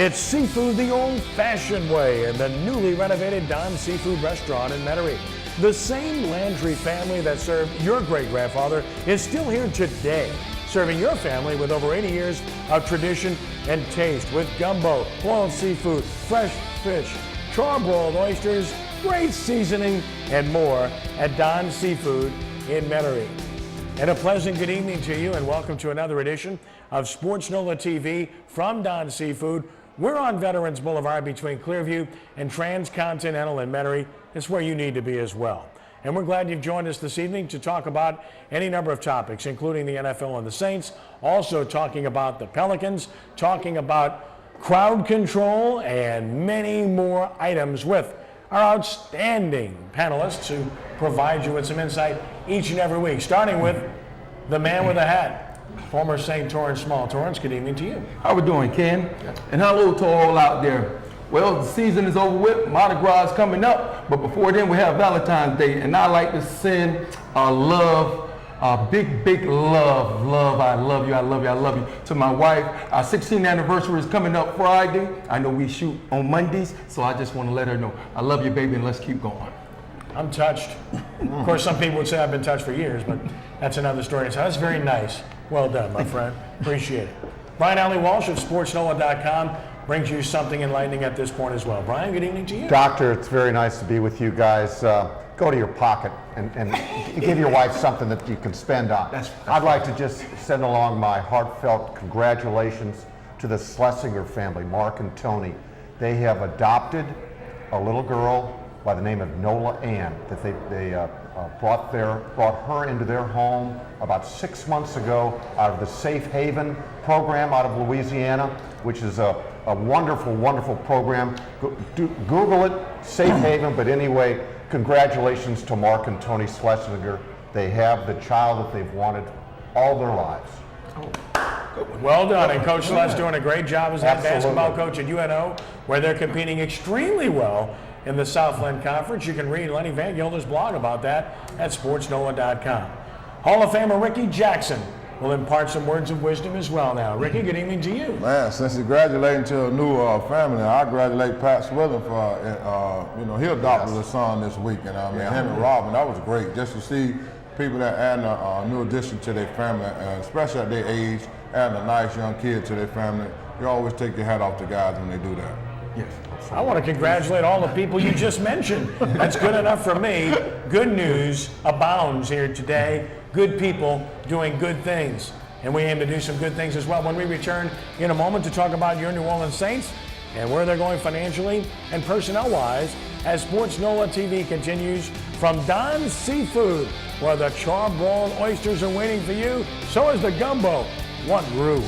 It's seafood the old-fashioned way in the newly renovated Don's Seafood Restaurant in Metairie. The same Landry family that served your great-grandfather is still here today, serving your family with over 80 years of tradition and taste with gumbo, boiled seafood, fresh fish, charbroiled oysters, great seasoning, and more at Don's Seafood in Metairie. And a pleasant good evening to you, and welcome to another edition of sportsNOLAtv from Don's Seafood. We're on Veterans Boulevard between Clearview and Transcontinental in Metairie. It's where you need to be as well. And we're glad you've joined us this evening to talk about any number of topics, including the NFL and the Saints, also talking about the Pelicans, talking about crowd control, and many more items with our outstanding panelists who provide you with some insight each and every week, starting with the man with a hat, former St. Torrance Small. Torrance, good evening to you. How we doing, Ken? And hello to all out there. Well, the season is over with, Mardi Gras is coming up, but before then we have Valentine's Day, and I like to send love, big love, I love you, to my wife. Our 16th anniversary is coming up Friday. I know we shoot on Mondays, so I just want to let her know, I love you, baby, and let's keep going. I'm touched. Of course, some people would say I've been touched for years, but that's another story. So that's very nice. Well done, my friend. Appreciate it. Brian Allee-Walsh of sportsNOLA.com brings you something enlightening at this point as well. Brian, good evening to you. Doctor, it's very nice to be with you guys. Go to your pocket and give your wife something that you can spend on. I'd like to just send along my heartfelt congratulations to the Schlesinger family, Mark and Tony. They have adopted a little girl by the name of Nola Ann that they brought her into their home about 6 months ago out of the Safe Haven program out of Louisiana, which is a wonderful program. Google it, Safe Haven, but anyway, congratulations to Mark and Tony Schlesinger. They have the child that they've wanted all their lives. Well done, and Coach Les doing a great job as that basketball coach at UNO, where they're competing extremely well in the Southland Conference. You can read Lenny Van Gilder's blog about that at sportsNOLA.com. Hall of Famer Rickey Jackson will impart some words of wisdom as well now. Rickey, good evening to you. Man, since he's graduating to a new family, I congratulate Pat Swithin for, he adopted a son this week, and him and Robin, that was great, just to see people that add a new addition to their family, especially at their age, adding a nice young kid to their family. You always take your hat off to guys when they do that. Yes. I want to congratulate all the people you just mentioned. That's good enough for me. Good news abounds here today. Good people doing good things. And we aim to do some good things as well when we return in a moment to talk about your New Orleans Saints and where they're going financially and personnel-wise as sportsNOLAtv continues from Don's Seafood, where the charbroiled oysters are waiting for you. So is the gumbo. What rule?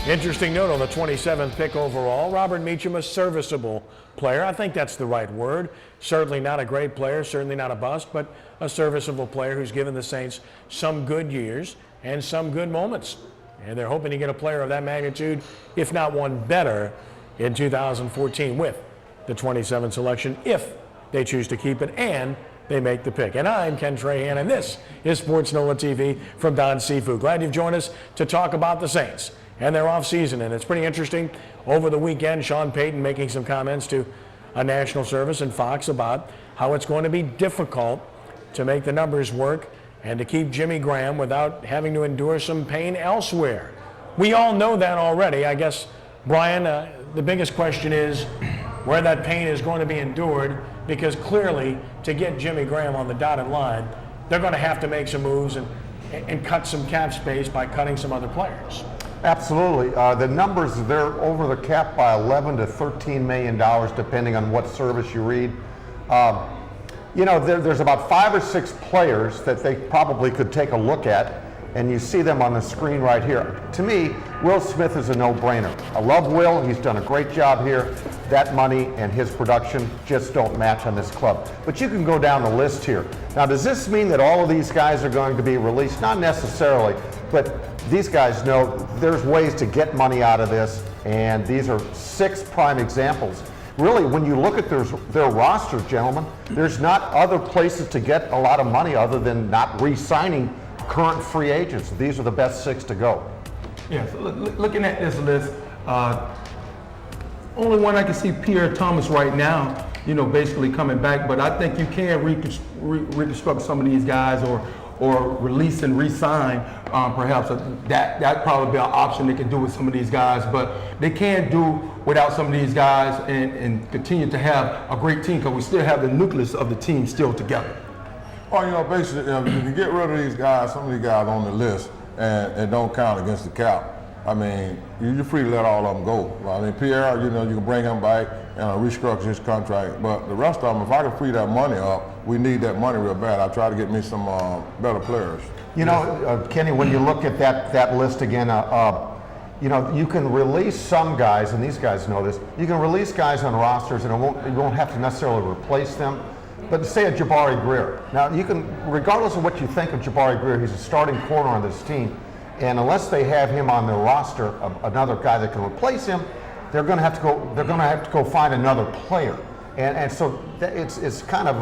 Interesting note on the 27th pick overall, Robert Meacham, a serviceable player. I think that's the right word. Certainly not a great player, certainly not a bust, but a serviceable player who's given the Saints some good years and some good moments. And they're hoping to get a player of that magnitude, if not one better, in 2014 with the 27th selection, if they choose to keep it and they make the pick. And I'm Ken Trahan, and this is sportsNOLAtv from Don's Seafood. Glad you've joined us to talk about the Saints and their offseason, and it's pretty interesting. Over the weekend, Sean Payton making some comments to a national service and Fox about how it's going to be difficult to make the numbers work and to keep Jimmy Graham without having to endure some pain elsewhere. We all know that already. I guess, Brian, the biggest question is where that pain is going to be endured, because clearly to get Jimmy Graham on the dotted line, they're going to have to make some moves and cut some cap space by cutting some other players. Absolutely. The numbers, they're over the cap by $11 to $13 million, depending on what service you read. There's about 5 or 6 players that they probably could take a look at and you see them on the screen right here. To me, Will Smith is a no-brainer. I love Will. He's done a great job here. That money and his production just don't match on this club. But you can go down the list here. Now, does this mean that all of these guys are going to be released? Not necessarily, but these guys know there's ways to get money out of this, and these are 6 prime examples. Really, when you look at their roster, gentlemen, there's not other places to get a lot of money other than not re-signing current free agents. These are the best 6 to go. Yeah, so looking at this list, only one I can see Pierre Thomas right now, you know, basically coming back, but I think you can reconstruct some of these guys or release and re-sign, perhaps. That'd probably be an option they can do with some of these guys, but they can't do without some of these guys and continue to have a great team, because we still have the nucleus of the team still together. Well, you know, basically, if you get rid of these guys, some of these guys on the list, and don't count against the cap, I mean, you're free to let all of them go. I mean, Pierre, you know, you can bring him back and restructure his contract, but the rest of them, if I can free that money up, we need that money real bad. I try to get me some better players. You know, Kenny, when you look at that list again, you know, you can release some guys, and these guys know this, you can release guys on rosters and you won't have to necessarily replace them. But say a Jabari Greer. Now, you can, regardless of what you think of Jabari Greer, he's a starting corner on this team. And unless they have him on their roster, another guy that can replace him, they're going to have to go. They're going to have to go find another player. And so it's kind of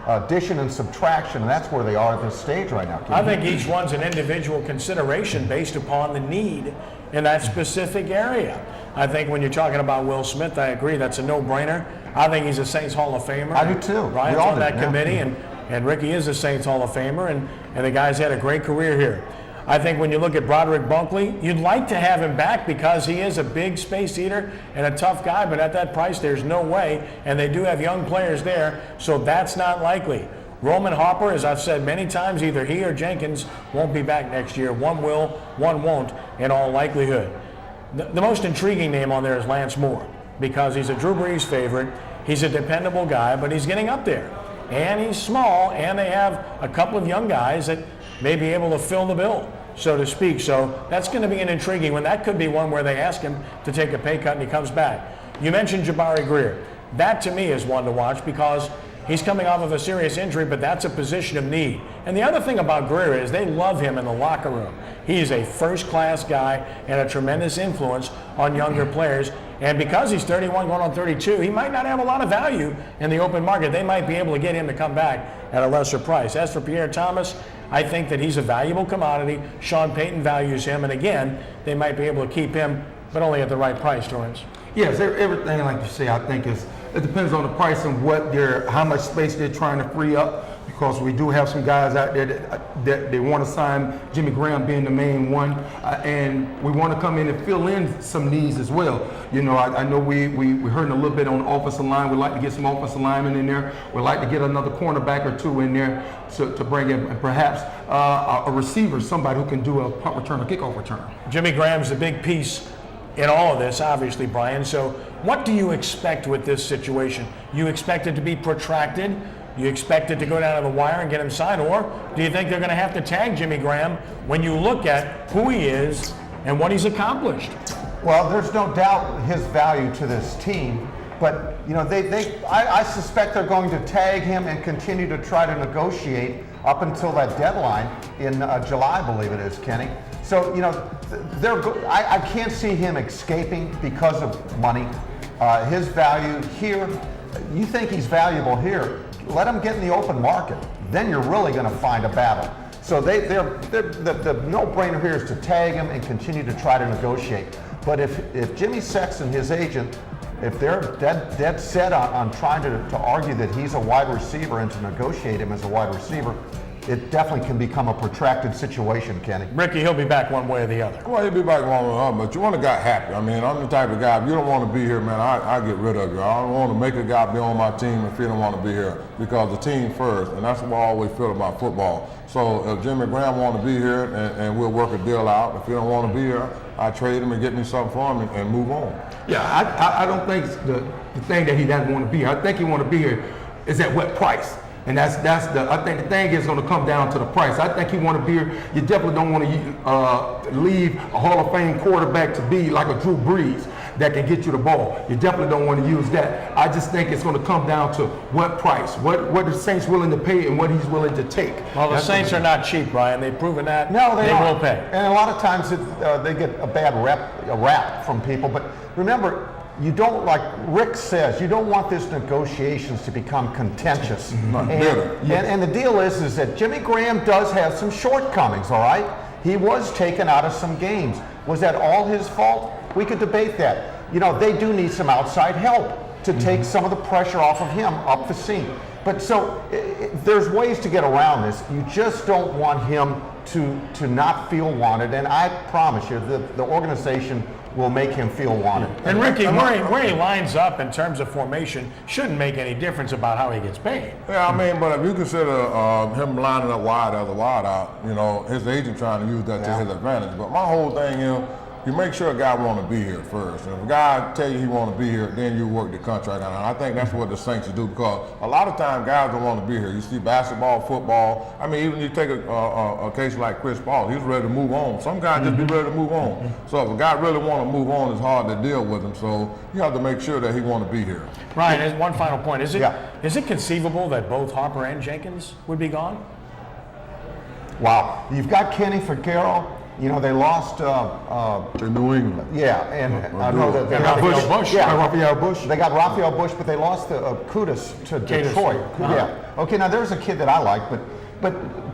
addition and subtraction, and that's where they are at this stage right now. I think each one's an individual consideration based upon the need in that specific area. I think when you're talking about Will Smith, I agree, that's a no-brainer. I think he's a Saints Hall of Famer. I do too. Ryan's on that committee, and Rickey is a Saints Hall of Famer, and the guy's had a great career here. I think when you look at Broderick Bunkley, you'd like to have him back because he is a big space eater and a tough guy, but at that price, there's no way, and they do have young players there, so that's not likely. Roman Harper, as I've said many times, either he or Jenkins won't be back next year. One will, one won't, in all likelihood. The most intriguing name on there is Lance Moore, because he's a Drew Brees favorite. He's a dependable guy, but he's getting up there. And he's small, and they have a couple of young guys that may be able to fill the bill, so to speak. So that's going to be an intriguing one. That could be one where they ask him to take a pay cut and he comes back. You mentioned Jabari Greer. That to me is one to watch because he's coming off of a serious injury, but that's a position of need. And the other thing about Greer is they love him in the locker room. He's a first-class guy and a tremendous influence on younger players. And because he's 31 going on 32, he might not have a lot of value in the open market. They might be able to get him to come back at a lesser price. As for Pierre Thomas, I think that he's a valuable commodity. Sean Payton values him, and again, they might be able to keep him, but only at the right price, Torrance. Yes, everything like you say, I think it depends on the price and how much space they're trying to free up. Because we do have some guys out there that they want to sign, Jimmy Graham being the main one, and we want to come in and fill in some needs as well. You know, I know we heard a little bit on the offensive line. We'd like to get some offensive linemen in there. We'd like to get another cornerback or two in there to bring in, and perhaps a receiver, somebody who can do a punt return or kickoff return. Jimmy Graham's a big piece in all of this, obviously, Brian. So what do you expect with this situation? You expect it to be protracted? You expect it to go down to the wire and get him signed, or do you think they're going to have to tag Jimmy Graham when you look at who he is and what he's accomplished? Well, there's no doubt his value to this team, but you know, I suspect they're going to tag him and continue to try to negotiate up until that deadline in July, I believe it is, Kenny. So you know, I can't see him escaping because of money. His value here, you think he's valuable here? Let him get in the open market. Then you're really going to find a battle. So the no-brainer here is to tag him and continue to try to negotiate. But if Jimmy Sexton, his agent, if they're dead set on trying to argue that he's a wide receiver and to negotiate him as a wide receiver, it definitely can become a protracted situation, Kenny. Rickey, he'll be back one way or the other. Well, he'll be back one way or the other, but you want a guy happy. I mean, I'm the type of guy, if you don't want to be here, man, I get rid of you. I don't want to make a guy be on my team if he don't want to be here, because the team first, and that's what I always feel about football. So if Jimmy Graham want to be here, and we'll work a deal out. If he don't want to be here, I trade him and get me something for him and move on. Yeah, I don't think the thing that he doesn't want to be here. I think he want to be here is at what price. And I think the thing is going to come down to the price. I think you want to be, you definitely don't want to leave a Hall of Fame quarterback to be like a Drew Brees that can get you the ball. You definitely don't want to use that. I just think it's going to come down to what price, what the Saints willing to pay and what he's willing to take. Well, the Saints are not cheap, Brian. They've proven that. No, they will pay. And a lot of times they get a bad rap from people. But remember, you don't, like Rick says, you don't want these negotiations to become contentious. And the deal is that Jimmy Graham does have some shortcomings, all right? He was taken out of some games. Was that all his fault? We could debate that. You know, they do need some outside help to take some of the pressure off of him up the seam. But so there's ways to get around this. You just don't want him to not feel wanted. And I promise you, the organization will make him feel wanted. And Ricky, where he lines up in terms of formation shouldn't make any difference about how he gets paid. Yeah, I mean, but if you consider him lining up wide as a wide out, you know, his agent trying to use that to his advantage. But my whole thing is, you make sure a guy want to be here first. And if a guy tell you he want to be here, then you work the contract out. And I think that's what the Saints do, because a lot of times guys don't want to be here. You see basketball, football. I mean, even you take a case like Chris Paul, he's ready to move on. Some guys just be ready to move on. So if a guy really want to move on, it's hard to deal with him. So you have to make sure that he want to be here. Ryan, one final point. Is it conceivable that both Harper and Jenkins would be gone? Wow. You've got Kenny Vaccaro. You know, they lost In New England. Yeah, and I know that they got Raphael Bush. Yeah, Raphael Bush. They got Raphael Bush, but they lost Kudus to Detroit. Yeah. Okay, now there's a kid that I like, but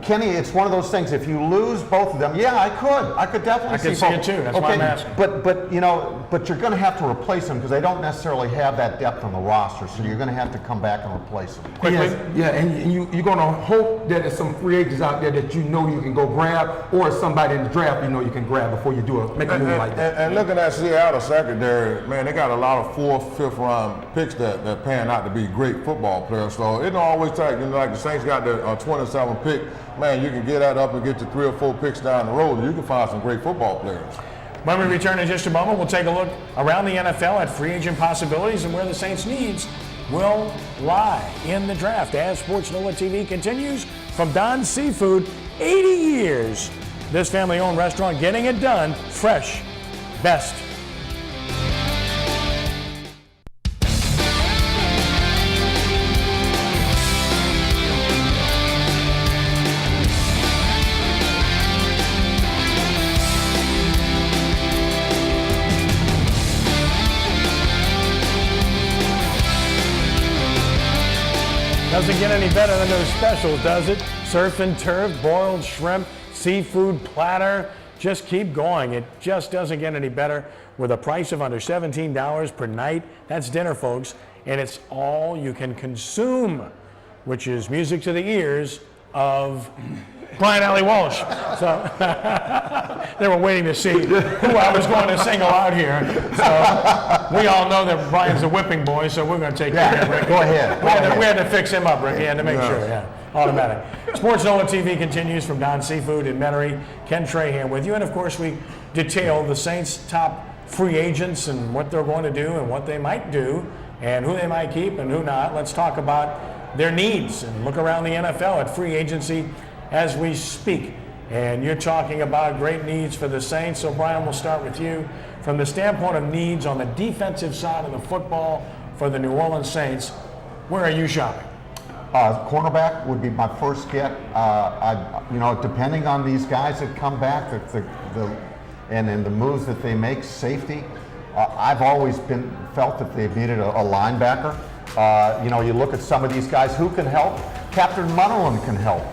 Kenny, it's one of those things. If you lose both of them, yeah, I could definitely see it too. That's why I'm asking. But you know, you're going to have to replace them because they don't necessarily have that depth on the roster. So you're going to have to come back and replace them. And you're going to hope that there's some free agents out there that you know you can go grab, or somebody in the draft you know you can grab before you make a move like that. And looking at Seattle secondary, man, they got a lot of 4th, 5th round picks that pan out to be great football players. So it don't always take, you know, like the Saints got the 27 pick. Man, you can get that up and get to 3 or 4 picks down the road, and you can find some great football players. When we return in just a moment, we'll take a look around the NFL at free agent possibilities and where the Saints' needs will lie in the draft as Sports NOLA TV continues from Don's Seafood. 80 years. This family-owned restaurant getting it done. Fresh. Best. Doesn't get any better than those specials, does it? Surf and turf, boiled shrimp, seafood platter. Just keep going. It just doesn't get any better with a price of under $17 per night. That's dinner, folks. And it's all you can consume, which is music to the ears of Brian Allee-Walsh. So they were waiting to see who I was going to single out here. So we all know that Brian's a whipping boy, so we're going to take care of Ricky. Go ahead. We had to fix him up, Ricky, and to make sure, automatic. Sports NOLA TV continues from Don's Seafood in Metairie. Ken Trahan with you, and of course we detail the Saints' top free agents and what they're going to do and what they might do and who they might keep and who not. Let's talk about their needs and look around the NFL at free agency as we speak. And you're talking about great needs for the Saints. So Brian, we'll start with you. From the standpoint of needs on the defensive side of the football for the New Orleans Saints, where are you shopping? Cornerback would be my first get. Depending on these guys that come back, and the moves that they make, safety. I've always felt that they needed a linebacker. You look at some of these guys who can help. Captain Munnerlyn can help.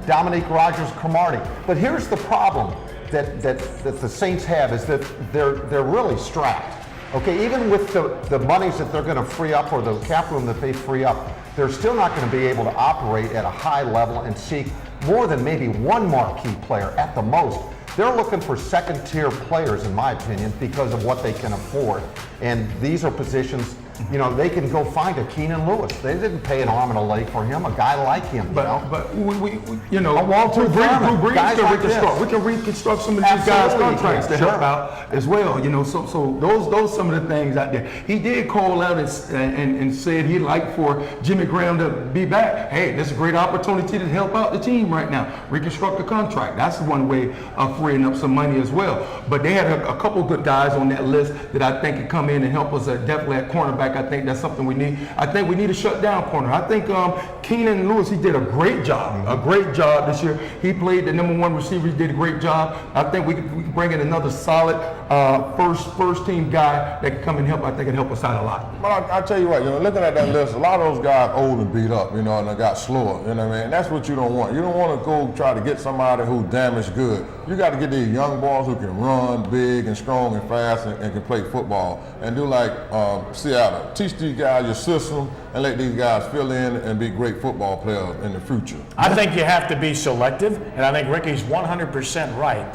Dominique Rodgers-Cromartie. But here's the problem that the Saints have is that they're really strapped. Okay, even with the monies that they're going to free up or the cap room that they free up, they're still not going to be able to operate at a high level and seek more than maybe one marquee player at the most. They're looking for second-tier players, in my opinion, because of what they can afford. And these are positions you know, they can go find a Keenan Lewis. They didn't pay an arm and a leg for him, a guy like him, you know. But we you know, A Walter Brees, guys guys like reconstruct. this. We can reconstruct some of these guys' Absolutely, contracts to sure. help out as well. You know, so those some of the things out there. He did call out and said he'd like for Jimmy Graham to be back. Hey, this is a great opportunity to help out the team right now. Reconstruct the contract. That's one way of freeing up some money as well. But they had a couple good guys on that list that I think can come in and help us definitely at cornerback. I think that's something we need. I think we need a shutdown corner. I think Keenan Lewis, he did a great job this year. He played the #1 receiver. He did a great job. I think we can bring in another solid first team guy that can come and help. I think it help us out a lot. But I tell you what, you know, looking at that list, a lot of those guys old and beat up, you know, and they got slower. You know what I mean? And that's what you don't want. You don't want to go try to get somebody who damaged good. You got to get these young boys who can run big and strong and fast and can play football and do like Seattle. Teach these guys your system and let these guys fill in and be great football players in the future. I think you have to be selective, and I think Ricky's 100% right.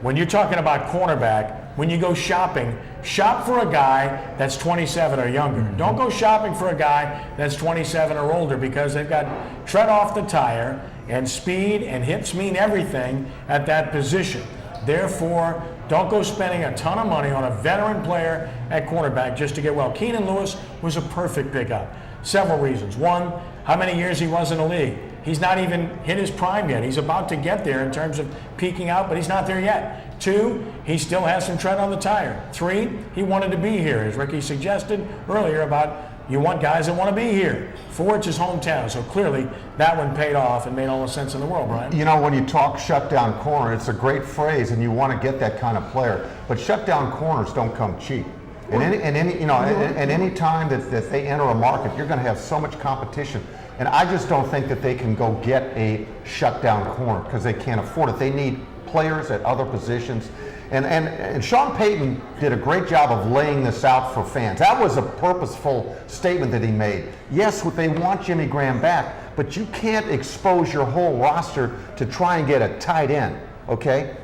When you're talking about cornerback, when you go shopping, shop for a guy that's 27 or younger. Don't go shopping for a guy that's 27 or older, because they've got tread off the tire, and speed and hips mean everything at that position. Therefore, don't go spending a ton of money on a veteran player at cornerback just to get well. Keenan Lewis was a perfect pickup. Several reasons. One, how many years he was in the league. He's not even hit his prime yet. He's about to get there in terms of peaking out, but he's not there yet. Two, he still has some tread on the tire. Three, he wanted to be here, as Rickey suggested earlier about you want guys that want to be here. Four, it's his hometown, so clearly that one paid off and made all the sense in the world, Brian. You know, when you talk shutdown corner, it's a great phrase, and you want to get that kind of player. But shutdown corners don't come cheap. And any time that they enter a market, you're going to have so much competition. And I just don't think that they can go get a shutdown corner because they can't afford it. They need players at other positions. And Sean Payton did a great job of laying this out for fans. That was a purposeful statement that he made. Yes, they want Jimmy Graham back, but you can't expose your whole roster to try and get a tight end, okay?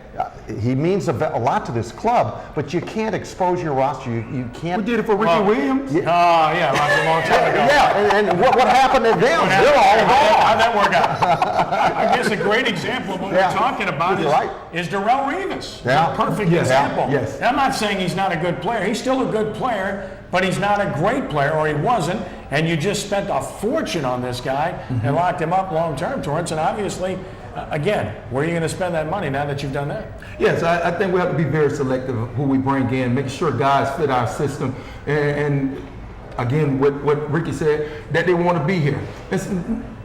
He means a lot to this club, but you can't expose your roster. You can't. We did it for Ricky Williams. Yeah, a long time ago. Yeah, and what happened to them? They're all gone. How'd that work out? I guess a great example of what we're talking about is Darrell Revis. Yeah. A perfect Yes. example. Yes. And I'm not saying he's not a good player. He's still a good player, but he's not a great player, or he wasn't. And you just spent a fortune on this guy and locked him up long term, Torrance. And obviously, again, where are you going to spend that money now that you've done that? Yes, I think we have to be very selective of who we bring in, make sure guys fit our system, and again, what Ricky said, that they want to be here. It's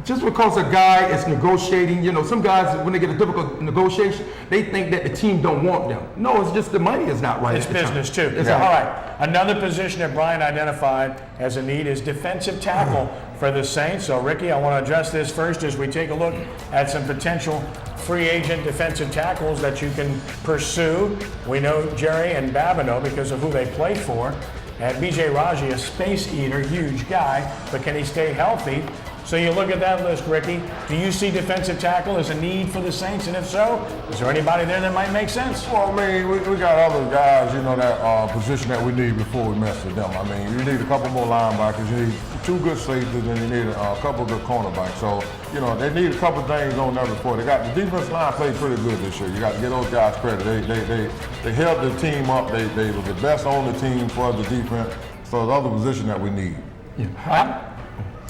just because a guy is negotiating, you know, some guys, when they get a difficult negotiation, they think that the team don't want them. No, it's just the money is not right. It's at the time. business too. It's All right. Another position that Brian identified as a need is defensive tackle for the Saints. So, Ricky, I want to address this first as we take a look at some potential free agent defensive tackles that you can pursue. We know Jerry and Babineau because of who they played for. And B.J. Raji, a space eater, huge guy, but can he stay healthy? So you look at that list, Ricky. Do you see defensive tackle as a need for the Saints? And if so, is there anybody there that might make sense? Well, I mean, we got other guys, you know, that position that we need before we mess with them. I mean, you need a couple more linebackers, you need 2 good safeties, and you need a couple of good cornerbacks. So, you know, they need a couple things on there before. They got the defense line played pretty good this year. You got to give those guys credit. They held the team up. They were the best on the team for the defense. So the other position that we need. Yeah.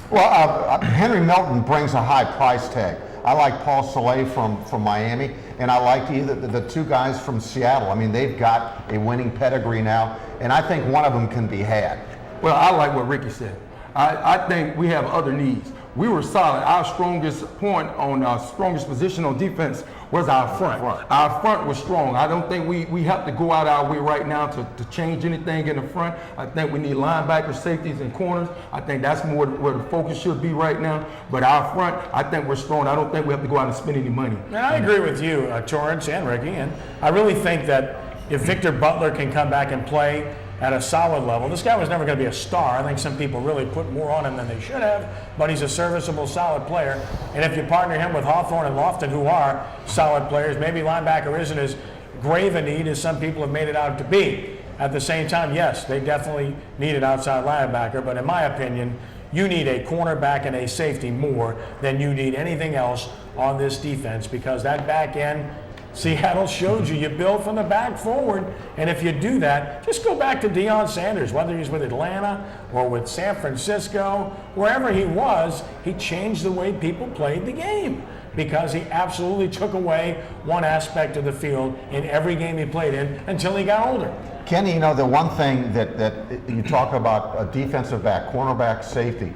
Well, Henry Melton brings a high price tag. I like Paul Soleil from Miami, and I like the 2 guys from Seattle. I mean, they've got a winning pedigree now, and I think one of them can be had. Well, I like what Ricky said. I think we have other needs. We were solid. Our strongest point on our strongest position on defense was our front. Our front was strong. I don't think we have to go out our way right now to change anything in the front. I think we need linebackers, safeties, and corners. I think that's more where the focus should be right now. But our front, I think we're strong. I don't think we have to go out and spend any money. And I agree with you, Torrance and Ricky. And I really think that if Victor Butler can come back and play at a solid level. This guy was never going to be a star. I think some people really put more on him than they should have, but he's a serviceable, solid player. And if you partner him with Hawthorne and Lofton, who are solid players, maybe linebacker isn't as grave a need as some people have made it out to be. at the same time, yes, they definitely need an outside linebacker, but in my opinion, you need a cornerback and a safety more than you need anything else on this defense, because that back end, Seattle showed you build from the back forward, and if you do that, just go back to Deion Sanders, whether he's with Atlanta or with San Francisco, wherever he was, he changed the way people played the game, because he absolutely took away one aspect of the field in every game he played in until he got older. Kenny, you know, the one thing that you talk about a defensive back, cornerback, safety,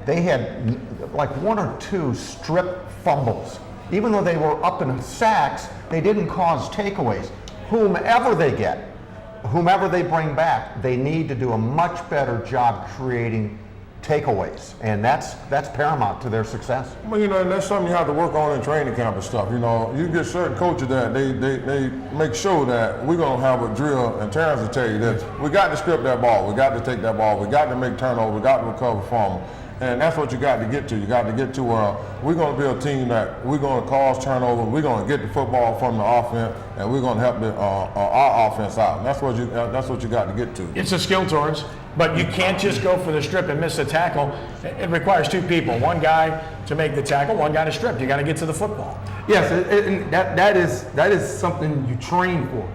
they had like 1 or 2 strip fumbles. Even though they were up in sacks, they didn't cause takeaways. Whomever they get, whomever they bring back, they need to do a much better job creating takeaways, and that's paramount to their success. Well, you know, and that's something you have to work on in training camp and stuff. You know, you get certain coaches that they make sure that we're gonna have a drill, and Terrance will tell you that we got to script that ball, we got to take that ball, we got to make turnover, we got to recover from them. And that's what you got to get to. You got to get to where we're going to be a team that we're going to cause turnover, we're going to get the football from the offense, and we're going to help our offense out. And that's what you got to get to. It's a skill, Torrance, but you can't just go for the strip and miss a tackle. It requires 2 people, one guy to make the tackle, one guy to strip. You got to get to the football. Yes, and that is something you train for.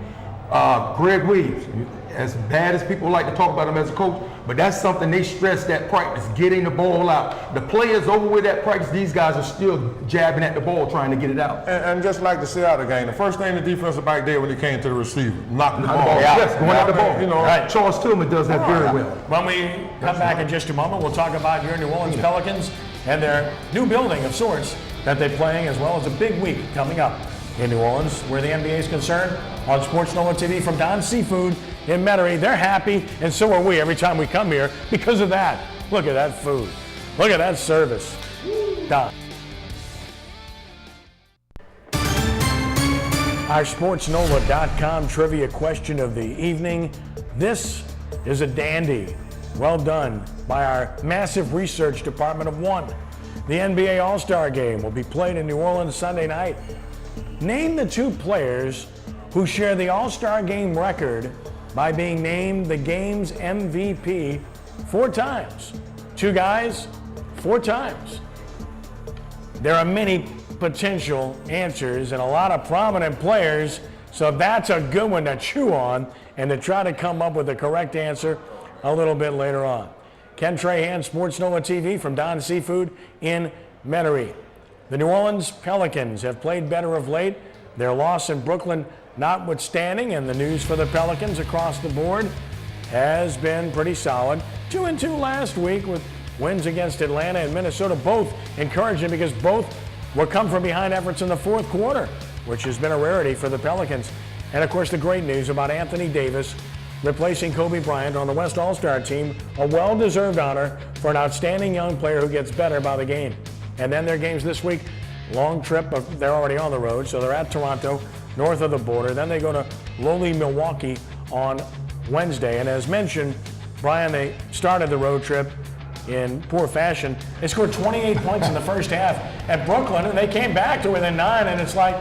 Greg Williams, as bad as people like to talk about him as a coach, but that's something they stress at practice, getting the ball out. The players over with that practice, these guys are still jabbing at the ball trying to get it out. And just like the Seattle game, the first thing the defensive back did when he came to the receiver, knocked the ball. Yes, going out the ball. You know, right. Charles Tillman does that very well. When we come back in just a moment, we'll talk about your New Orleans Pelicans and their new building of sorts that they're playing, as well as a big week coming up in New Orleans where the NBA is concerned. On sportsNOLAtv from Don Seafood in Metairie. They're happy, and so are we every time we come here because of that. Look at that food. Look at that service. Don. Our sportsNOLA.com trivia question of the evening. This is a dandy. Well done by our massive research department of one. The NBA All-Star Game will be played in New Orleans Sunday night. Name the 2 players who share the All-Star Game record by being named the game's MVP 4 times. 2 guys, 4 times. There are many potential answers and a lot of prominent players, so that's a good one to chew on and to try to come up with the correct answer a little bit later on. Ken Trahan, sportsNOLAtv from Don Seafood in Metairie. The New Orleans Pelicans have played better of late. Their loss in Brooklyn notwithstanding, and the news for the Pelicans across the board has been pretty solid. 2-2 last week with wins against Atlanta and Minnesota, both encouraging because both were come from behind efforts in the 4th quarter, which has been a rarity for the Pelicans. And of course, the great news about Anthony Davis replacing Kobe Bryant on the West All-Star team, a well-deserved honor for an outstanding young player who gets better by the game. And then their games this week, long trip, but they're already on the road, so they're at Toronto, north of the border. Then they go to lowly Milwaukee on Wednesday. And as mentioned, Brian, they started the road trip in poor fashion. They scored 28 points in the first half at Brooklyn, and they came back to within 9, and it's like,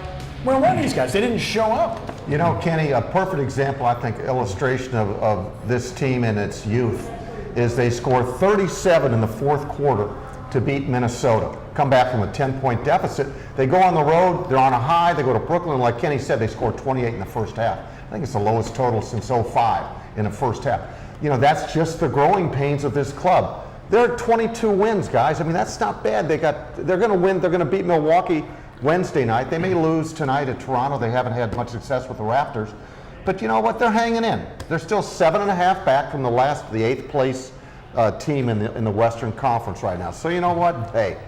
where were these guys? They didn't show up. You know, Kenny, a perfect example, I think, illustration of this team and its youth is they scored 37 in the 4th quarter to beat Minnesota. Come back from a 10-point deficit. They go on the road, they're on a high, they go to Brooklyn, like Kenny said, they scored 28 in the first half. I think it's the lowest total since 05 in the first half. You know, that's just the growing pains of this club. They're at 22 wins, guys. I mean, that's not bad. They're gonna win, they're gonna beat Milwaukee Wednesday night. They may lose tonight at Toronto. They haven't had much success with the Raptors. But you know what? They're hanging in. They're still 7.5 back from the 8th place team in the Western Conference right now. So you know what? Hey,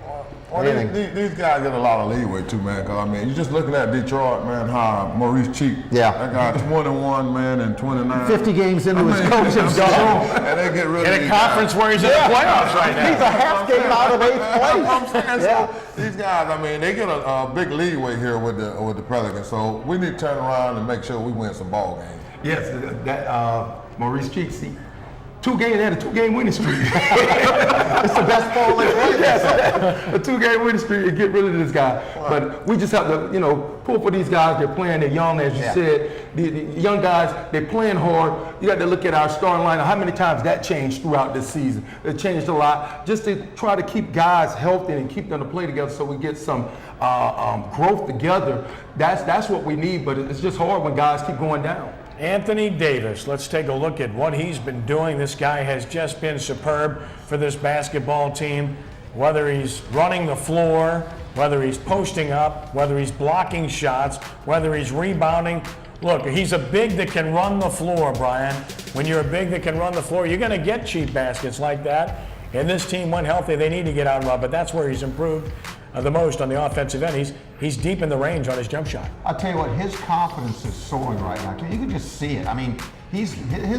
well, these guys get a lot of leeway too, man. Because I mean, you're just looking at Detroit, man. How Maurice Cheek, that guy 21, man, and 29. 50 games into his coaching job, and they get rid of in a conference where he's in the playoffs right now. He's a half game out of 8th place. So these guys, I mean, they get a big leeway here with the Pelicans. So we need to turn around and make sure we win some ball games. Yes, that Maurice Cheek, They had a 2-game winning streak. It's the best ball they played. A 2-game winning streak and get rid of this guy. But we just have to, pull for these guys. They're playing, they're young, as you said. The young guys, they're playing hard. You got to look at our starting lineup. How many times that changed throughout this season? It changed a lot. Just to try to keep guys healthy and keep them to play together so we get some growth together. That's what we need, but it's just hard when guys keep going down. Anthony Davis, let's take a look at what he's been doing. This guy has just been superb for this basketball team, whether he's running the floor, whether he's posting up, whether he's blocking shots, whether he's rebounding. Look, he's a big that can run the floor, Brian. When you're a big that can run the floor, you're going to get cheap baskets like that. And this team, when healthy, they need to get out and run, but that's where he's improved the most on the offensive end. He's deep in the range on his jump shot. I'll tell you what, his confidence is soaring right now. You can just see it. I mean, his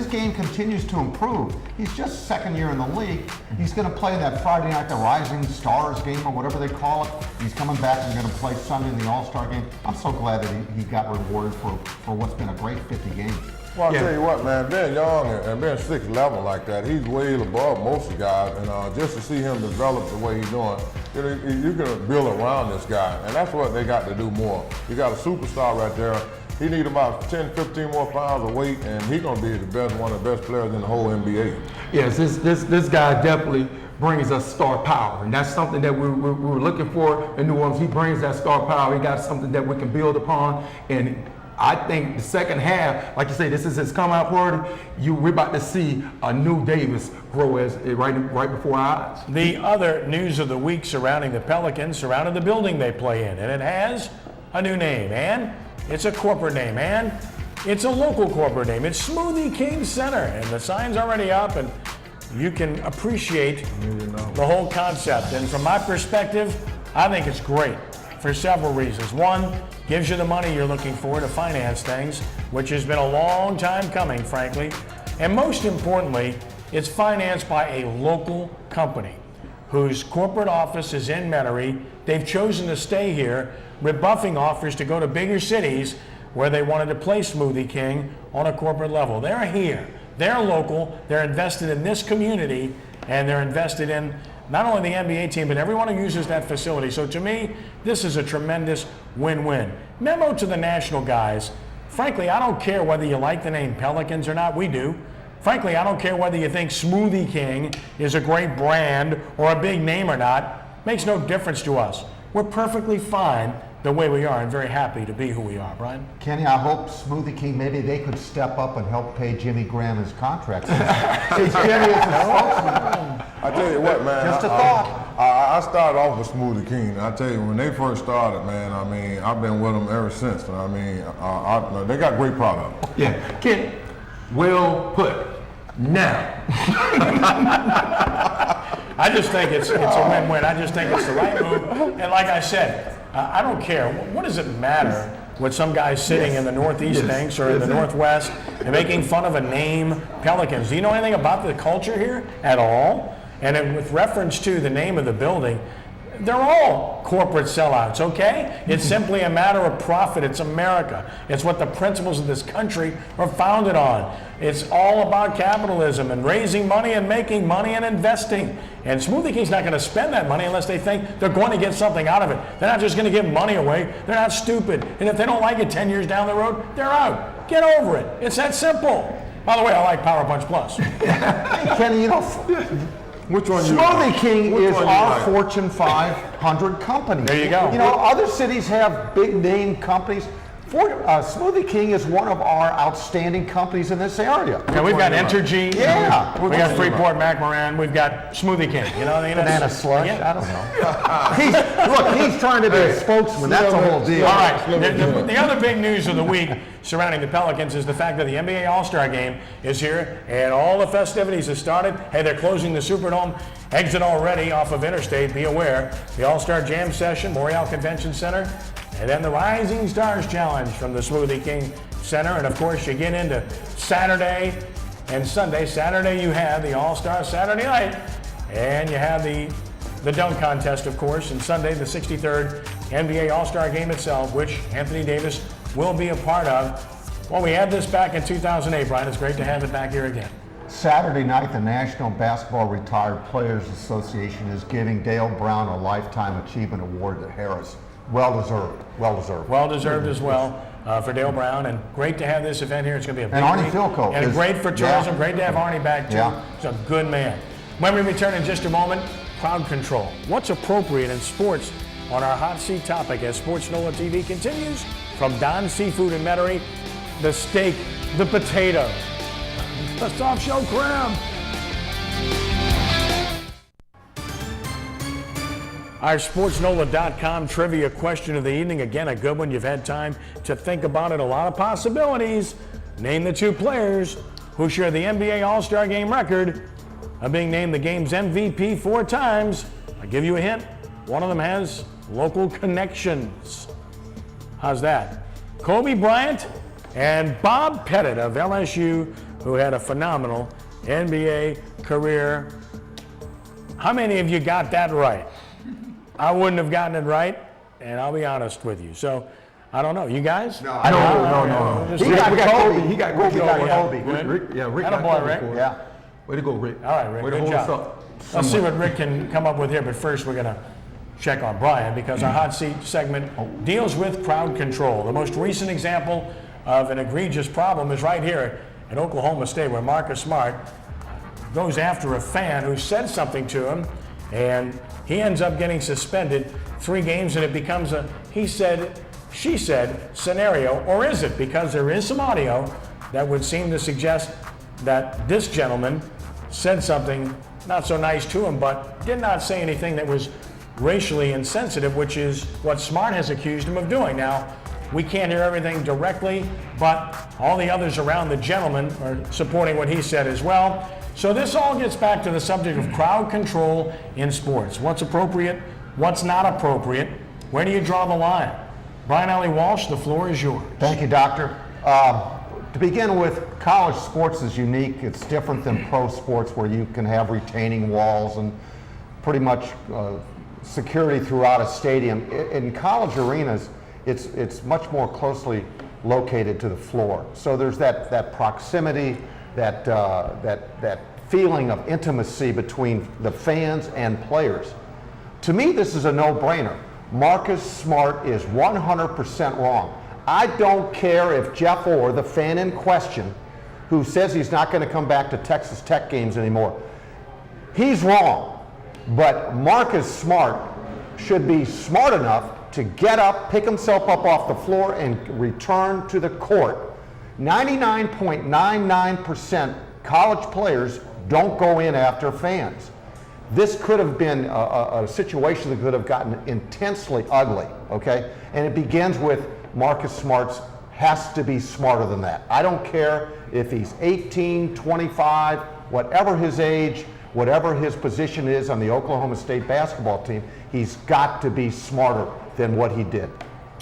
game continues to improve. He's just second year in the league. He's going to play that Friday night, the Rising Stars game or whatever they call it. He's coming back and going to play Sunday in the All-Star game. I'm so glad that he got rewarded for what's been a great 50 games. Well, I'll tell you what, man, being young and being 6'11" like that, he's way above most of the guys. And just to see him develop the way he's doing, you can build around this guy. And that's what they got to do more. You got a superstar right there. He needs about 10, 15 more pounds of weight, and he's going to be one of the best players in the whole NBA. Yes, this guy definitely brings us star power, and that's something that we were looking for in New Orleans. He brings that star power. He got something that we can build upon, and I think the second half, like you say, this is his come-out party. We're about to see a new Davis grow right before our eyes. The other news of the week surrounding the Pelicans surrounded the building they play in, and it has a new name, and it's a corporate name, and it's a local corporate name. It's Smoothie King Center, and the sign's already up, and you can appreciate the whole concept. And from my perspective, I think it's great for several reasons. One, gives you the money you're looking for to finance things, which has been a long time coming, frankly. And most importantly, it's financed by a local company whose corporate office is in Metairie. They've chosen to stay here, rebuffing offers to go to bigger cities where they wanted to play Smoothie King on a corporate level. They're here, they're local, they're invested in this community, and they're invested in not only the NBA team, but everyone who uses that facility. So to me, this is a tremendous win-win. Memo to the national guys. Frankly, I don't care whether you like the name Pelicans or not. We do. Frankly, I don't care whether you think Smoothie King is a great brand or a big name or not. Makes no difference to us. We're perfectly fine the way we are and very happy to be who we are. Brian? Kenny, I hope Smoothie King, maybe they could step up and help pay Jimmy Graham his contract. Since Kenny is a spokesman. I tell you what, man. Just a thought. I started off with Smoothie King. I tell you, when they first started, man, I mean, I've been with them ever since. I mean, they got great product. Yeah, Ken, well put. Now. I just think it's a win-win. I just think it's the right move. And like I said, I don't care. What does it matter what some guy sitting in the Northeast thinks or in the Northwest and making fun of a name, Pelicans? Do you know anything about the culture here at all? And with reference to the name of the building, they're all corporate sellouts, okay? It's simply a matter of profit. It's America. It's what the principles of this country are founded on. It's all about capitalism and raising money and making money and investing. And Smoothie King's not going to spend that money unless they think they're going to get something out of it. They're not just going to give money away. They're not stupid. And if they don't like it 10 years down the road, they're out. Get over it. It's that simple. By the way, I like Power Punch Plus. Kenny, Which one you Smoothie like? King Which is one you our like? Fortune 500 company. There you go. Other cities have big name companies. Smoothie King is one of our outstanding companies in this area. Yeah, we've got Entergy. Yeah. We got Freeport McMoran. We've got Smoothie King. Banana slush. Yeah. I don't know. He's trying to be a spokesman. That's the whole deal. All right. The other big news of the week surrounding the Pelicans is the fact that the NBA All-Star Game is here and all the festivities have started. Hey, they're closing the Superdome exit already off of Interstate. Be aware. The All-Star Jam Session, Memorial Convention Center, and then the Rising Stars Challenge from the Smoothie King Center. And of course, you get into Saturday and Sunday. Saturday, you have the All-Star Saturday Night, and you have the dunk contest, of course, and Sunday, the 63rd NBA All-Star Game itself, which Anthony Davis will be a part of. Well, we had this back in 2008, Brian. It's great to have it back here again. Saturday night, the National Basketball Retired Players Association is giving Dale Brown a Lifetime Achievement Award at Harris. Well deserved. Well deserved. Well deserved as well for Dale Brown, and great to have this event here. It's going to be a big And Arnie week. Philco And is- great for tourism. yeah. Great to have Arnie back too. Yeah. He's a good man. When we return in just a moment, crowd control. What's appropriate in sports on our hot seat topic as Sports NOLA TV continues from Don Seafood in Metairie, the steak, the potato, the soft shell crab. Our sportsNOLA.com trivia question of the evening. Again, a good one. You've had time to think about it. A lot of possibilities. Name the 2 players who share the NBA All-Star Game record of being named the game's MVP 4 times. I'll give you a hint. One of them has local connections. How's that? Kobe Bryant and Bob Pettit of LSU, who had a phenomenal NBA career. How many of you got that right? I wouldn't have gotten it right, and I'll be honest with you. So, I don't know. You guys? No. I don't know. Just- He got We got Kobe. Kobe. He got Kobe. He got Yeah. Kobe. Good. Rick got Attaboy, Kobe Rick. for us. Yeah. Way to go, Rick. All right, Rick. Way to Good hold us job. up. Let's see what Rick can come up with here, but first we're going to check on Brian because our hot seat segment deals with crowd control. The most recent example of an egregious problem is right here at Oklahoma State, where Marcus Smart goes after a fan who said something to him, and he ends up getting suspended 3 games, and it becomes a he said, she said scenario, or is it? Because there is some audio that would seem to suggest that this gentleman said something not so nice to him, but did not say anything that was racially insensitive, which is what Smart has accused him of doing. Now, we can't hear everything directly, but all the others around the gentleman are supporting what he said as well. So this all gets back to the subject of crowd control in sports. What's appropriate? What's not appropriate? Where do you draw the line? Brian Allee-Walsh, the floor is yours. Thank you, Doctor. To begin with, college sports is unique. It's different than pro sports where you can have retaining walls and pretty much security throughout a stadium. In college arenas, it's much more closely located to the floor. So there's that proximity, that feeling of intimacy between the fans and players. To me, this is a no-brainer. Marcus Smart is 100% wrong. I don't care if Jeff Orr, the fan in question, who says he's not going to come back to Texas Tech games anymore, he's wrong. But Marcus Smart should be smart enough to get up, pick himself up off the floor, and return to the court. 99.99% college players don't go in after fans. This could have been a situation that could have gotten intensely ugly, okay? And it begins with Marcus Smart's has to be smarter than that. I don't care if he's 18, 25, whatever his age, whatever his position is on the Oklahoma State basketball team, he's got to be smarter than what he did.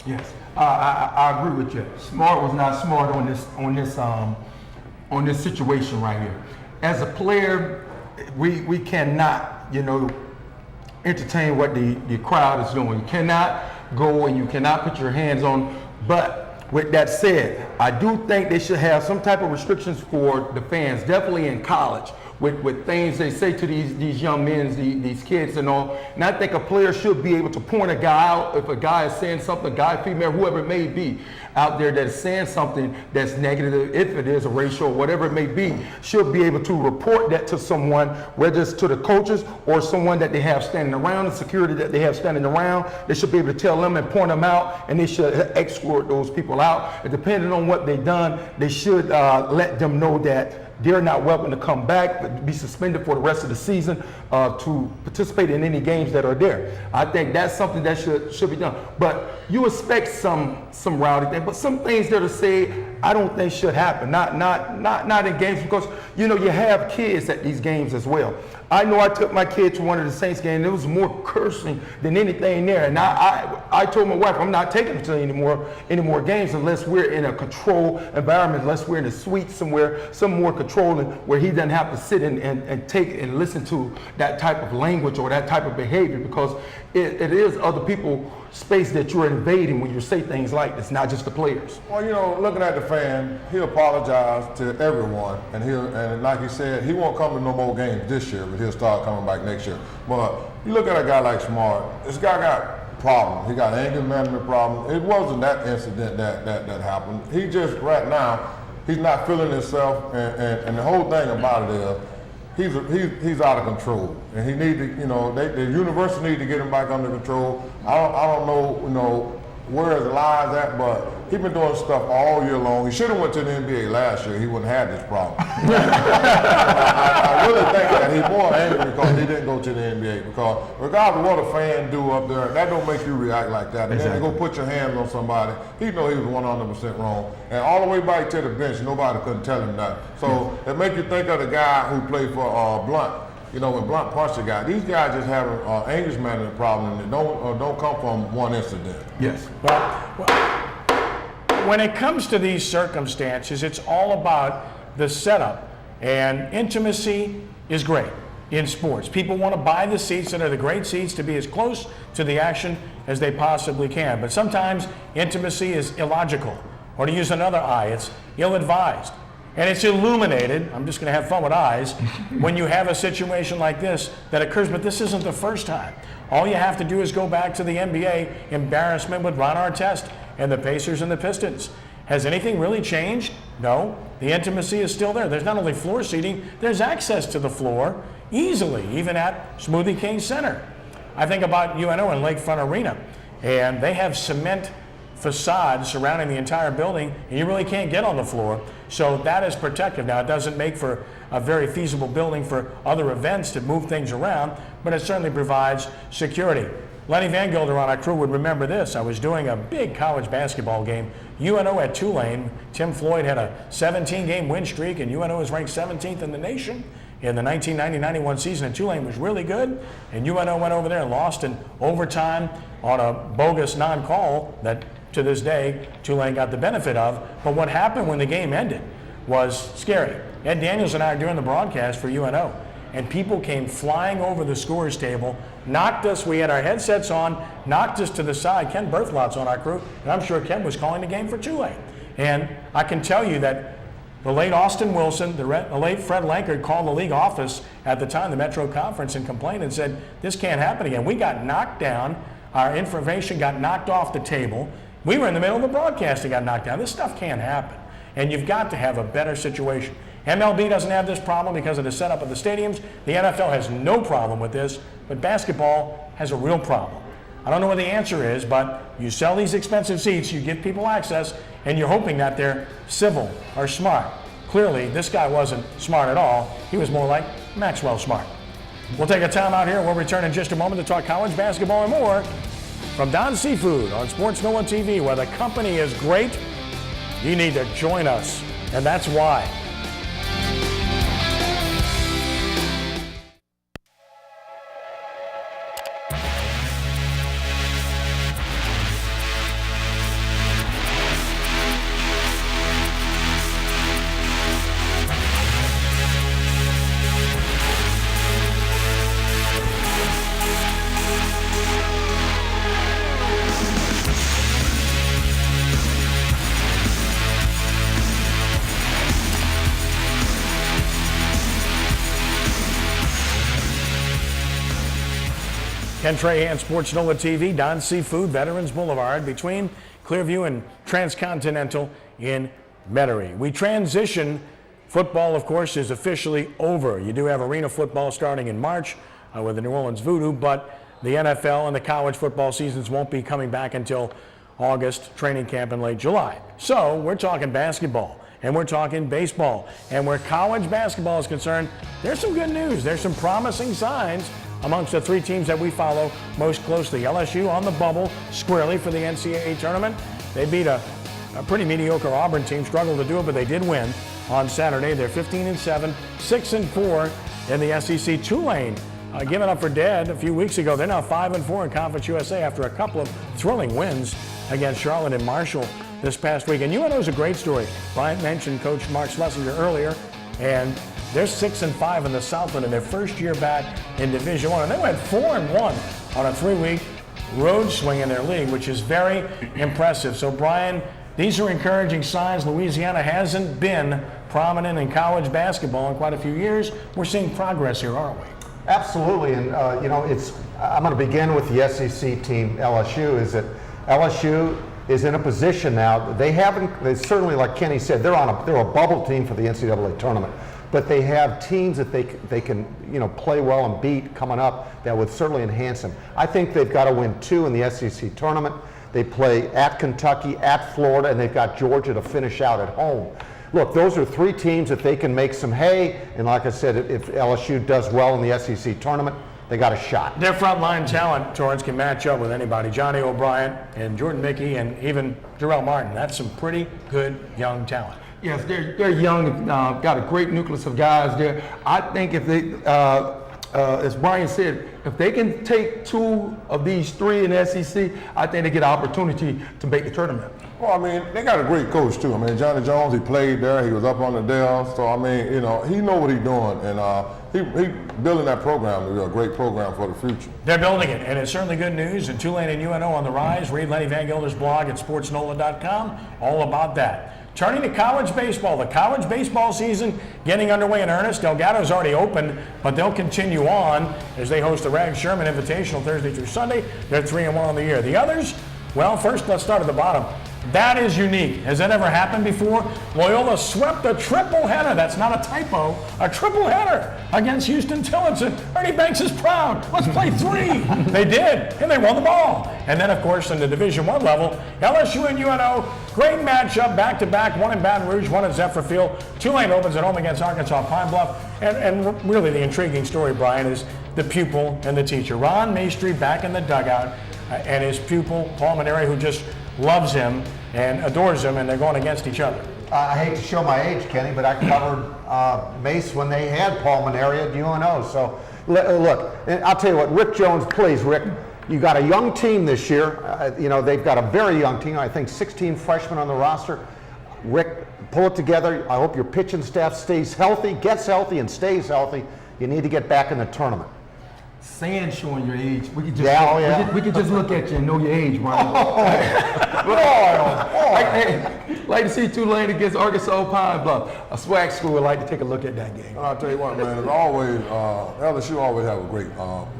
Yes, I agree with you. Smart was not smart on this situation right here. As a player, we cannot, entertain what the crowd is doing. You cannot go and you cannot put your hands on. But with that said, I do think they should have some type of restrictions for the fans, definitely in college, with things they say to these young men, these kids and all. And I think a player should be able to point a guy out if a guy is saying something, guy, female, whoever it may be, out there that is saying something that's negative, if it is a racial or whatever it may be, should be able to report that to someone, whether it's to the coaches or someone that they have standing around, the security that they have standing around. They should be able to tell them and point them out, and they should escort those people out. And depending on what they've done, they should let them know that they're not welcome to come back, but be suspended for the rest of the season to participate in any games that are there. I think that's something that should be done. But you expect some rowdy things, but some things that are said, I don't think should happen. Not in games, because you have kids at these games as well. I know I took my kid to one of the Saints games. There was more cursing than anything there, and I told my wife I'm not taking her to any more games unless we're in a controlled environment, unless we're in a suite somewhere, some more controlled controlling where he doesn't have to sit and take and listen to that type of language or that type of behavior, because it is other people's space that you're invading when you say things like this, not just the players. Well, you know, looking at the fan, he apologized to everyone, and like he said, he won't come to no more games this year, but he'll start coming back next year. But you look at a guy like Smart, this guy got problems. He got anger management problems. It wasn't that incident that happened. He just, right now, he's not feeling himself, and the whole thing about it is, he's out of control, and he need to, you know, the university need to get him back under control. I don't know, you know, where his lies at, but he's been doing stuff all year long. He should have went to the NBA last year. He wouldn't have had this problem. I really think that he's more angry because he didn't go to the NBA, because regardless of what a fan do up there, that don't make you react like that. And then you go put your hands on somebody, he know he was 100% wrong. And all the way back to the bench, nobody couldn't tell him that. So it make you think of the guy who played for Blunt. You know, when Blunt punched the guy, these guys just have an anger management problem that don't come from one incident. Yes. Well, when it comes to these circumstances, it's all about the setup, and intimacy is great in sports. People want to buy the seats that are the great seats to be as close to the action as they possibly can. But sometimes intimacy is illogical, or to use another I, it's ill-advised. And it's illuminated, I'm just going to have fun with eyes, when you have a situation like this that occurs, but this isn't the first time. All you have to do is go back to the NBA embarrassment with Ron Artest and the Pacers and the Pistons. Has anything really changed? No. The intimacy is still there. There's not only floor seating, there's access to the floor easily, even at Smoothie King Center. I think about UNO and Lakefront Arena, and they have cement facade surrounding the entire building, and you really can't get on the floor. So that is protective. Now, it doesn't make for a very feasible building for other events to move things around, but it certainly provides security. Lenny Van Gilder on our crew would remember this. I was doing a big college basketball game, UNO at Tulane. Tim Floyd had a 17-game win streak, and UNO was ranked 17th in the nation in the 1990-91 season, and Tulane was really good, and UNO went over there and lost in overtime on a bogus non-call that to this day, Tulane got the benefit of. But what happened when the game ended was scary. Ed Daniels and I are doing the broadcast for UNO, and people came flying over the scores table, knocked us, we had our headsets on, knocked us to the side. Ken Berthelot's on our crew, and I'm sure Ken was calling the game for Tulane. And I can tell you that the late Austin Wilson, the late Fred Lankard called the league office at the time, the Metro Conference, and complained and said, this can't happen again. We got knocked down, our information got knocked off the table. We were in the middle of the broadcast that got knocked down. This stuff can't happen. And you've got to have a better situation. MLB doesn't have this problem because of the setup of the stadiums. The NFL has no problem with this, but basketball has a real problem. I don't know what the answer is, but you sell these expensive seats, you give people access, and you're hoping that they're civil or smart. Clearly, this guy wasn't smart at all. He was more like Maxwell smart. We'll take a time out here. We'll return in just a moment to talk college basketball and more. From Don Seafood on sportsNOLAtv, where the company is great, you need to join us, and that's why. Ken Trahan, sportsNOLAtv, Don Seafood, Veterans Boulevard, between Clearview and Transcontinental in Metairie. We transition. Football, of course, is officially over. You do have arena football starting in March with the New Orleans Voodoo, but the NFL and the college football seasons won't be coming back until August, training camp in late July. So we're talking basketball, and we're talking baseball, and where college basketball is concerned, there's some good news. There's some promising signs amongst the three teams that we follow most closely. LSU on the bubble squarely for the NCAA tournament. They beat a pretty mediocre Auburn team, struggled to do it, but they did win on Saturday. They're 15-7, 6-4 in the SEC. Tulane given up for dead a few weeks ago. They're now 5-4 in Conference USA after a couple of thrilling wins against Charlotte and Marshall this past week. And UNO is a great story. Bryant mentioned Coach Mark Schlesinger earlier, and they're 6-5 in the Southland in their first year back in Division I. And they went 4-1 on a 3-week road swing in their league, which is very impressive. So, Brian, these are encouraging signs. Louisiana hasn't been prominent in college basketball in quite a few years. We're seeing progress here, aren't we? Absolutely, and I'm going to begin with the SEC team, LSU. Is that LSU is in a position now. They certainly, like Kenny said, they're a bubble team for the NCAA tournament, but they have teams that they can play well and beat coming up that would certainly enhance them. I think they've got to win 2 in the SEC tournament. They play at Kentucky, at Florida, and they've got Georgia to finish out at home. Look, those are 3 teams that they can make some hay, and like I said, if LSU does well in the SEC tournament, they got a shot. Their frontline talent, Torrance, can match up with anybody. Johnny O'Brien and Jordan Mickey and even Jarrell Martin. That's some pretty good young talent. Yes, they're young, got a great nucleus of guys there. I think if they, as Brian said, if they can take 2 of these 3 in the SEC, I think they get an opportunity to make the tournament. Well, I mean, they got a great coach too. I mean, Johnny Jones, he played there. He was up on the Dell. So, I mean, he know what he's doing. And he building that program to be a great program for the future. They're building it, and it's certainly good news. And Tulane and UNO on the rise. Read Lenny Van Gilder's blog at sportsNOLA.com. All about that. Turning to college baseball. The college baseball season getting underway in earnest. Delgado's already opened, but they'll continue on as they host the Rag Sherman Invitational Thursday through Sunday. They're 3-1 on the year. The others, well, first let's start at the bottom. That is unique. Has that ever happened before? Loyola swept a triple header. That's not a typo. A triple header against Houston Tillotson. Ernie Banks is proud. Let's play 3. They did, and they won the ball. And then, of course, in the Division I level, LSU and UNO, great matchup, back-to-back, one in Baton Rouge, one at Zephyr Field. Tulane opens at home against Arkansas Pine Bluff. And really the intriguing story, Brian, is the pupil and the teacher. Ron Maestri back in the dugout, and his pupil, Paul Metairie, who just loves him and adores him, and they're going against each other. I hate to show my age, Kenny, but I covered Mace when they had Paul Metairie at UNO. So, look, I'll tell you what, Rick Jones, please, Rick, you got a young team this year. They've got a very young team. I think 16 freshmen on the roster. Rick, pull it together. I hope your pitching staff stays healthy, gets healthy, and stays healthy. You need to get back in the tournament. Saying showing your age. We could just we could just look at you and know your age, Brian. Like to see Tulane against Arkansas Pine Bluff. A swag school would like to take a look at that game. I'll tell you what, man. It's always LSU always have a great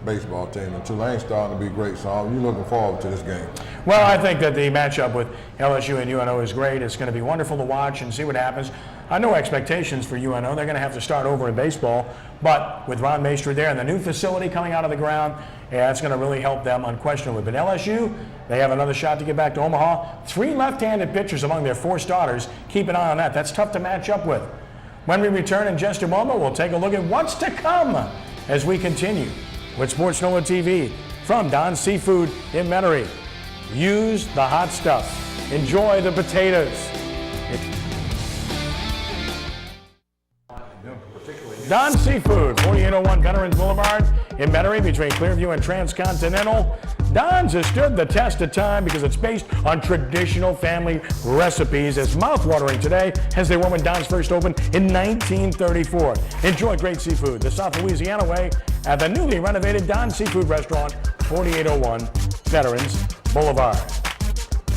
baseball team, and Tulane's starting to be great. So I'm looking forward to this game. Well, I think that the matchup with LSU and UNO is great. It's going to be wonderful to watch and see what happens. No expectations for UNO. They're going to have to start over in baseball. But with Ron Maestri there and the new facility coming out of the ground, it's going to really help them unquestionably. But LSU, they have another shot to get back to Omaha. 3 left-handed pitchers among their 4 starters. Keep an eye on that. That's tough to match up with. When we return in just a moment, we'll take a look at what's to come as we continue with sportsNOLA TV from Don's Seafood in Metairie. Use the hot stuff. Enjoy the potatoes. Don's Seafood, 4801 Veterans Boulevard in Metairie between Clearview and Transcontinental. Don's has stood the test of time because it's based on traditional family recipes. It's mouth-watering today as they were when Don's first opened in 1934. Enjoy great seafood the South Louisiana way at the newly renovated Don's Seafood Restaurant, 4801 Veterans Boulevard.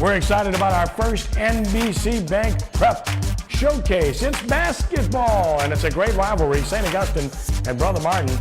We're excited about our first NBC Bank Prep Showcase. It's basketball, and it's a great rivalry. St. Augustine and Brother Martin.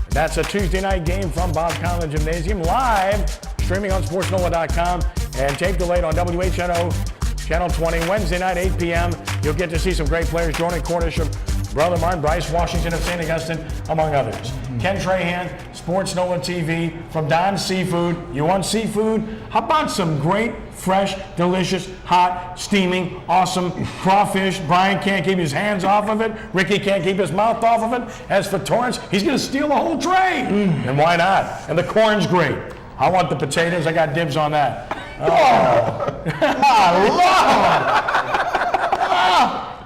That's a Tuesday night game from Bob Conlon Gymnasium, live streaming on sportsNOLA.com and tape delayed on WHNO Channel 20 Wednesday night, 8 p.m. You'll get to see some great players. Jordan Cornish of Brother Martin, Bryce Washington of St. Augustine, among others. Ken Trahan, sportsNOLA TV from Don's Seafood. You want seafood? How about some great, fresh, delicious, hot, steaming, awesome crawfish? Brian can't keep his hands off of it. Ricky can't keep his mouth off of it. As for Torrance, he's going to steal the whole tray. And why not? And the corn's great. I want the potatoes. I got dibs on that.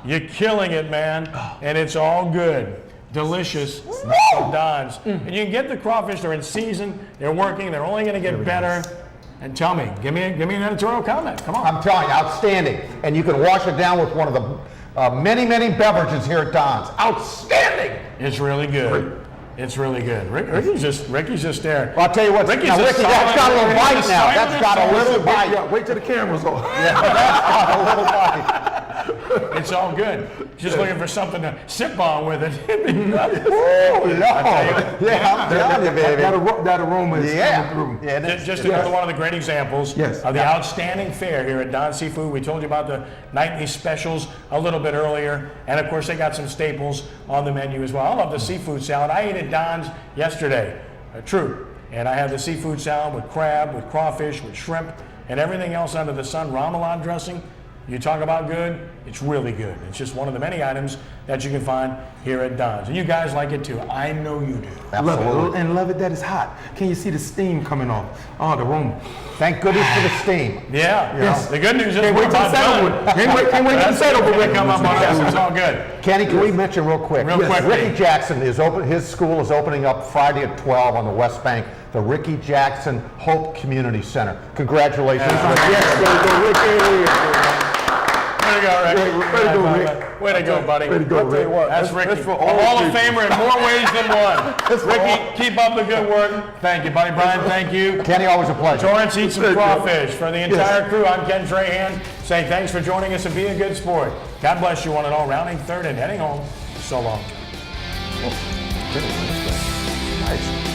You're killing it, man. And it's all good. Delicious from Don's. And you can get the crawfish. They're in season. They're working. They're only going to get better. And tell me, give me an editorial comment. Come on. I'm telling you, outstanding. And you can wash it down with one of the many, many beverages here at Don's. Outstanding. It's really good. It's really good. Ricky's just there. Well, I'll tell you what, Ricky's now, just Ricky, that's got a little silent. bite now. That's got a little bite. Yeah, wait till the camera's on. That's got a little bite. It's all good. Just looking for something to sip on with it. Oh, no. Yeah, I'm telling you, baby. That aroma is Yeah. coming through. Yeah, that's- Just another one of the great examples Yes. of the outstanding fare here at Don's Seafood. We told you about the nightly specials a little bit earlier, and of course they got some staples on the menu as well. I love the seafood salad. I ate at Don's yesterday, true, and I had the seafood salad with crab, with crawfish, with shrimp, and everything else under the sun. Remoulade dressing. You talk about good, it's really good. It's just one of the many items that you can find here at Don's. And you guys like it too. I know you do. Absolutely. Love it, and love it that it's hot. Can you see the steam coming off? Oh, the aroma. Thank goodness for the steam. Yeah. Yes. The good news is Can't we're wait till about it's done. over. Can't wait till That's it's over. when they come up on us. It's all good. Kenny, can we mention real quick? Real quickly. Rickey Jackson is open. His school is opening up Friday at 12 on the West Bank, the Rickey Jackson Hope Community Center. Congratulations, Ricky. Yes, Ricky. Way to go, Rick. Way to go, Rick. Way to go, buddy. Way to go, I'll tell you Rick. what, That's Ricky. that's for A all Hall of people. Famer in more ways than one. Ricky, keep up the good work. Thank you, buddy. Brian, thank you. Kenny, always a pleasure. Torrance, eat some crawfish. For the entire crew, I'm Ken Trahan, saying thanks for joining us and be a good sport. God bless you one and all. Rounding third and heading home. So long. Nice.